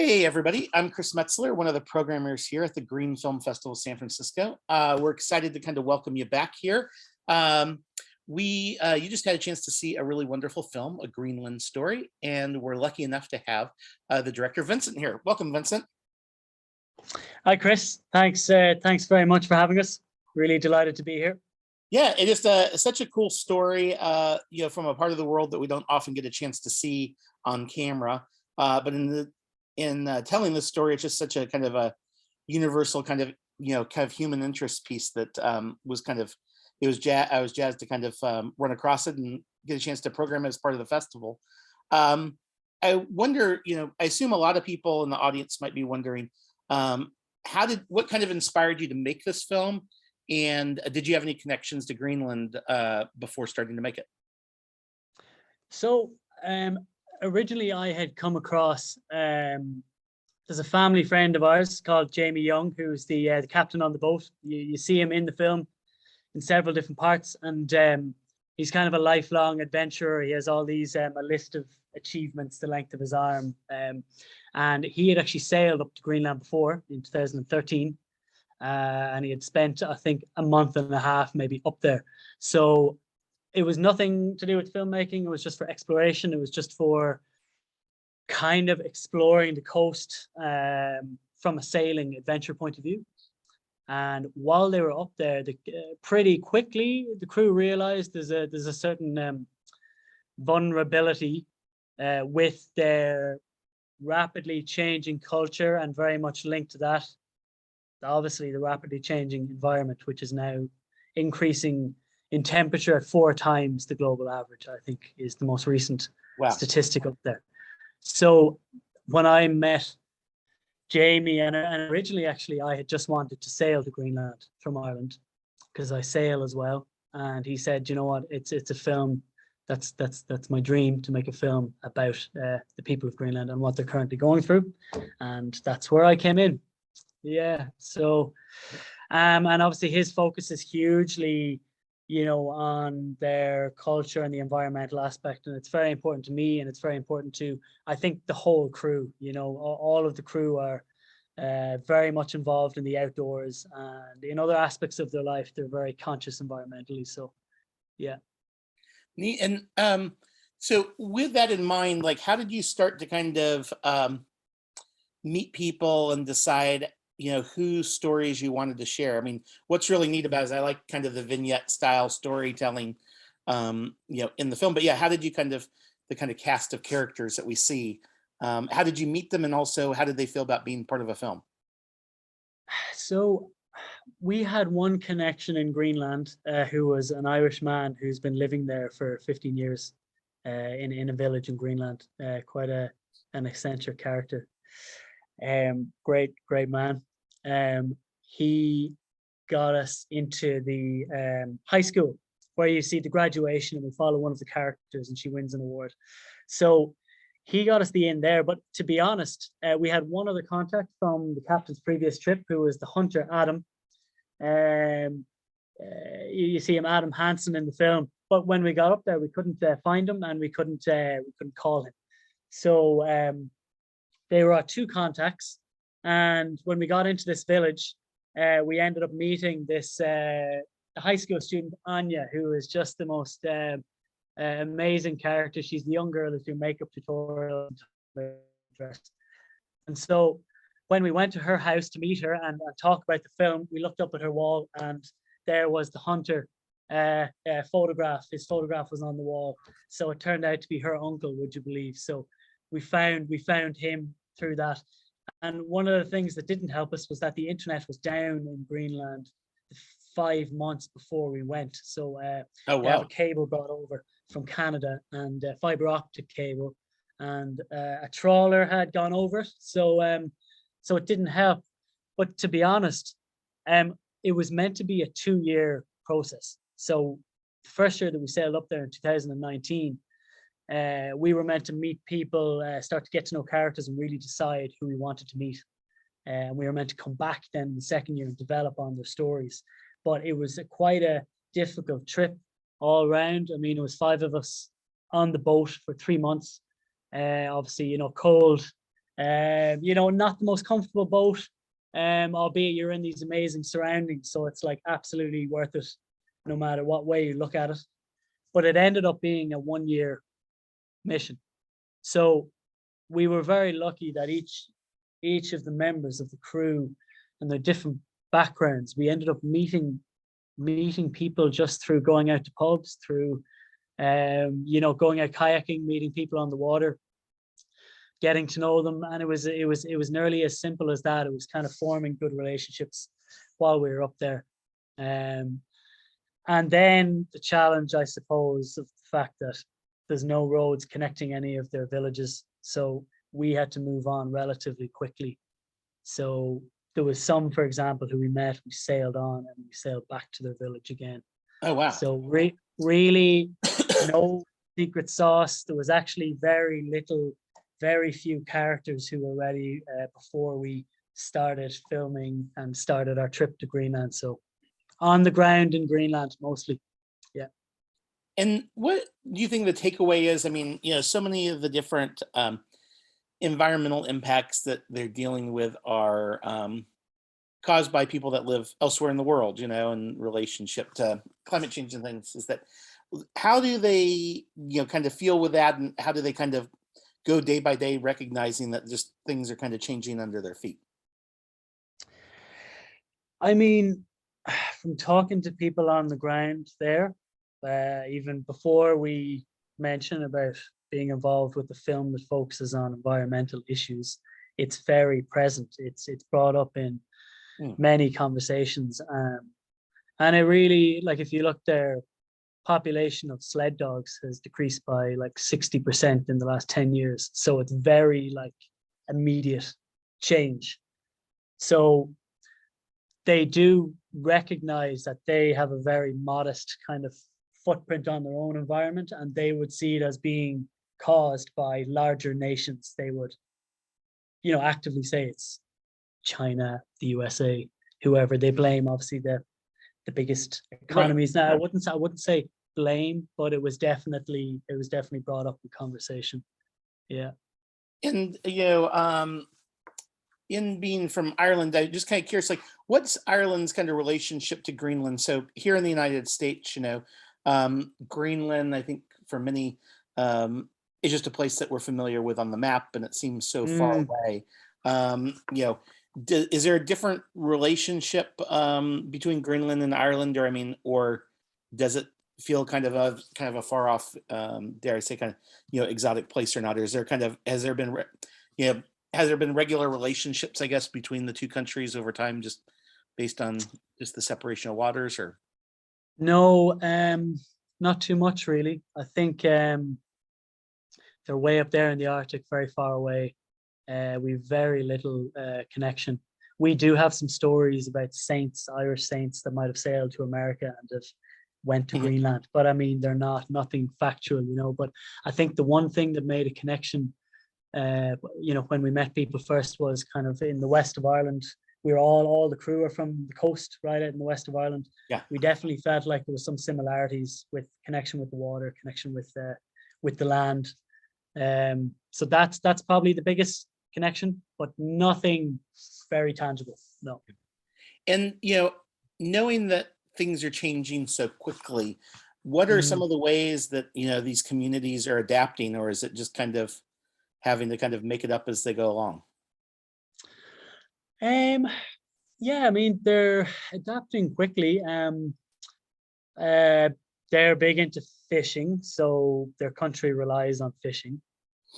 Hey, everybody. I'm Chris Metzler, one of the programmers here at the Green Film Festival, San Francisco. We're excited to kind of welcome you back here. Um, you just had a chance to see a really wonderful film, A Greenland Story, and we're lucky enough to have the director, Vincent, here. Welcome, Vincent. Hi, Chris. Thanks very much for having us. Really delighted to be here. Yeah, it is such a cool story, from a part of the world that we don't often get a chance to see on camera. But in telling this story, it's just such a kind of a universal kind of human interest piece that was kind of I was jazzed to kind of run across it and get a chance to program it as part of the festival. I wonder, I assume a lot of people in the audience might be wondering, what kind of inspired you to make this film? And did you have any connections to Greenland before starting to make it? So originally I had come across, there's a family friend of ours called Jamie Young, who's the captain on the boat. You see him in the film in several different parts, and he's kind of a lifelong adventurer. He has all these, a list of achievements the length of his arm. And he had actually sailed up to Greenland before in 2013. And he had spent, I think, a month and a half maybe up there. So it was nothing to do with filmmaking. It was just for exploration. It was just for kind of exploring the coast from a sailing adventure point of view. And while they were up there, pretty quickly the crew realized there's a certain vulnerability with their rapidly changing culture, and very much linked to that, obviously, the rapidly changing environment, which is now increasing in temperature at 4 times the global average, I think, is the most recent statistic up there. So when I met Jamie, and originally, actually, I had just wanted to sail to Greenland from Ireland because I sail as well. And he said, you know what, it's a film. That's my dream, to make a film about the people of Greenland and what they're currently going through. And that's where I came in. Yeah. So, and obviously his focus is hugely, on their culture and the environmental aspect. And it's very important to me, and it's very important to, I think, the whole crew. All of the crew are very much involved in the outdoors, and in other aspects of their life, they're very conscious environmentally. So, yeah. Neat. And so with that in mind, like, how did you start to kind of meet people and decide whose stories you wanted to share? I mean, what's really neat about it is I like kind of the vignette style storytelling, in the film. But yeah, how did you the kind of cast of characters that we see? How did you meet them, and also how did they feel about being part of a film? So we had one connection in Greenland, who was an Irish man who's been living there for 15 years in a village in Greenland. Quite an eccentric character. Great man. He got us into the high school, where you see the graduation and we follow one of the characters and she wins an award. So he got us in there. But to be honest, we had one other contact from the captain's previous trip, who was the hunter, Adam. You see him, Adam Hansen, in the film. But when we got up there, we couldn't find him, and we couldn't call him. So they were our 2 contacts. And when we got into this village, we ended up meeting this high school student, Anya, who is just the most amazing character. She's the young girl that's doing makeup tutorials. And so when we went to her house to meet her and talk about the film, we looked up at her wall, and there was the hunter photograph. His photograph was on the wall. So it turned out to be her uncle, would you believe? So we found him through that. And one of the things that didn't help us was that the internet was down in Greenland 5 months before we went. So Oh, wow. they have a cable brought over from Canada, and fiber optic cable, and a trawler had gone over it. So it didn't help. But to be honest, it was meant to be a 2-year process. So the first year that we sailed up there in 2019, we were meant to meet people, start to get to know characters, and really decide who we wanted to meet. And we were meant to come back then the second year and develop on their stories. But it was quite a difficult trip all around. I mean, it was 5 of us on the boat for 3 months. Obviously, cold, Not the most comfortable boat, albeit you're in these amazing surroundings. So it's like absolutely worth it, no matter what way you look at it. But it ended up being a 1-year mission. So we were very lucky that each of the members of the crew and their different backgrounds, we ended up meeting people just through going out to pubs, through going out kayaking, meeting people on the water, getting to know them. And it was nearly as simple as that. It was kind of forming good relationships while we were up there. And then the challenge, I suppose, of the fact that there's no roads connecting any of their villages. So we had to move on relatively quickly. So there was some, for example, who we met, we sailed on and we sailed back to their village again. Oh, wow. So really no secret sauce. There was actually very few characters who were ready before we started filming and started our trip to Greenland. So on the ground in Greenland mostly. Yeah. And what do you think the takeaway is? I mean, so many of the different environmental impacts that they're dealing with are caused by people that live elsewhere in the world, in relationship to climate change and things. Is that how do they, kind of feel with that, and how do they kind of go day by day recognizing that just things are kind of changing under their feet? I mean, from talking to people on the ground there, even before we mention about being involved with the film that focuses on environmental issues, it's very present. It's brought up in many conversations. And it really, like, if you look there, population of sled dogs has decreased by like 60% in the last 10 years. So it's very like immediate change. So they do recognize that they have a very modest kind of footprint on their own environment, and they would see it as being caused by larger nations. They would, actively say it's China, the USA, whoever. They blame obviously the biggest economies. Right. Now, I wouldn't say blame, but it was definitely brought up in conversation. Yeah. And in being from Ireland, I'm just kind of curious, like, what's Ireland's kind of relationship to Greenland? So here in the United States, Greenland, I think for many, is just a place that we're familiar with on the map, and it seems so far away. Is there a different relationship between Greenland and Ireland, or does it feel kind of a far off, dare I say, kind of exotic place or not? Or is there has there been regular relationships, I guess, between the two countries over time, just based on just the separation of waters? Or no, not too much really. I think they're way up there in the Arctic, very far away. We've very little connection. We do have some stories about saints, Irish saints, that might have sailed to America and have went to Greenland, but I mean, they're nothing factual, But I think the one thing that made a connection, when we met people first, was kind of in the west of Ireland. We were all the crew are from the coast, right out in the west of Ireland. Yeah, we definitely felt like there was some similarities with connection with the water, connection with the land. So that's probably the biggest connection, but nothing very tangible. No. And knowing that things are changing so quickly, what are some of the ways that these communities are adapting, or is it just kind of having to kind of make it up as they go along? Yeah, I mean, they're adapting quickly. They're big into fishing, so their country relies on fishing.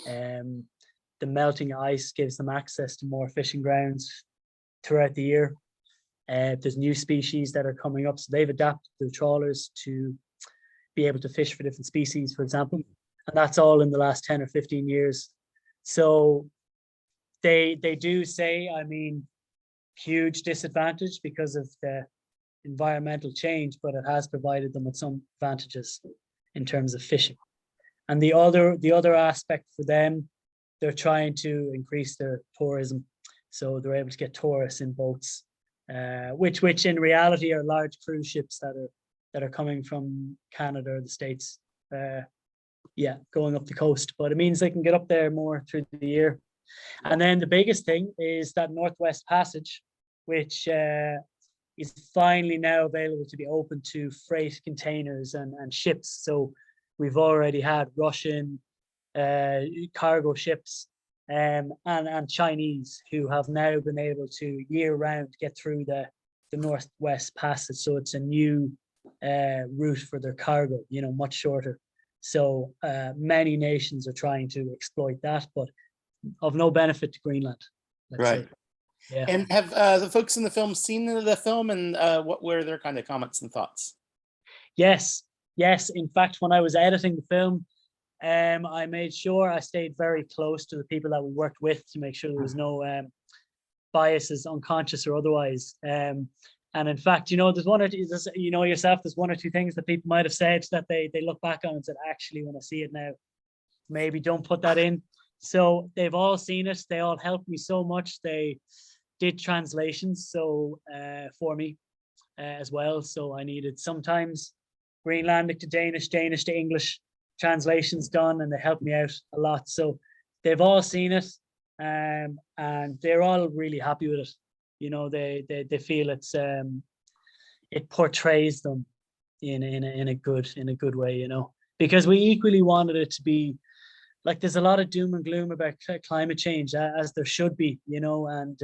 The melting ice gives them access to more fishing grounds throughout the year. There's new species that are coming up, so they've adapted the trawlers to be able to fish for different species, for example, and that's all in the last 10 or 15 years. So they do say, I mean, huge disadvantage because of the environmental change, but it has provided them with some advantages in terms of fishing. And the other aspect for them, they're trying to increase their tourism, so they're able to get tourists in boats, which in reality are large cruise ships that are coming from Canada or the States, going up the coast. But it means they can get up there more through the year. And then the biggest thing is that Northwest Passage, which is finally now available to be open to freight containers and ships. So we've already had Russian cargo ships and Chinese who have now been able to year round get through the Northwest Passage. So it's a new route for their cargo, much shorter. So many nations are trying to exploit that, but of no benefit to Greenland. Right. Yeah. And have the folks in the film seen the film, and what were their kind of comments and thoughts? Yes. In fact, when I was editing the film, I made sure I stayed very close to the people that we worked with to make sure there was no biases, unconscious or otherwise. And in fact, there's one or two, yourself, there's one or two things that people might have said that they look back on and said, actually, when I see it now, maybe don't put that in. So they've all seen it. They all helped me so much. They did translations for me as well. So I needed sometimes Greenlandic to Danish, Danish to English translations done, and they helped me out a lot. So they've all seen it, and they're all really happy with it. They feel it portrays them in a good way, because we equally wanted it to be like, there's a lot of doom and gloom about climate change, as there should be, and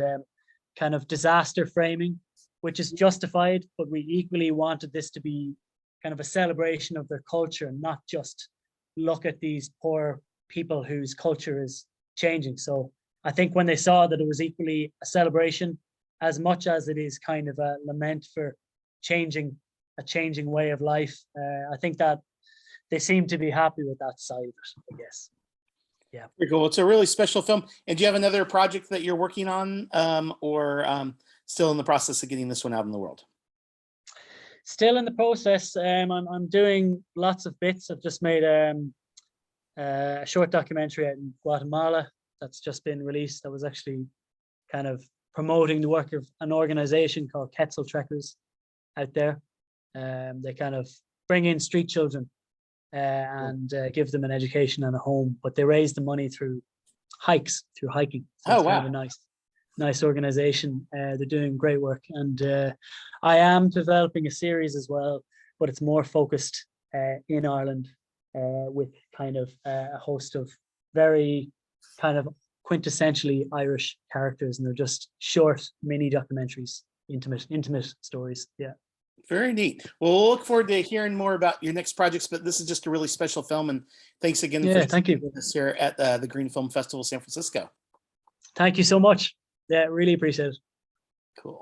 kind of disaster framing, which is justified, but we equally wanted this to be kind of a celebration of their culture, not just look at these poor people whose culture is changing. So I think when they saw that it was equally a celebration, as much as it is kind of a lament for a changing way of life, I think that they seem to be happy with that side of it, I guess. Yeah. Very cool. It's a really special film. And do you have another project that you're working on, or still in the process of getting this one out in the world? Still in the process. I'm doing lots of bits. I've just made a short documentary out in Guatemala that's just been released. I was actually kind of promoting the work of an organization called Quetzal Trekkers out there. They kind of bring in street children and give them an education and a home, but they raise the money through hiking. So it's kind of a nice organization. They're doing great work, and I am developing a series as well, but it's more focused in Ireland, with kind of a host of very kind of quintessentially Irish characters, and they're just short mini documentaries, intimate stories. Yeah. Very neat. Well, we'll look forward to hearing more about your next projects, but this is just a really special film, and thanks again for thank you. us here at the Green Film Festival, San Francisco. Thank you so much. Yeah, really appreciate it. Cool.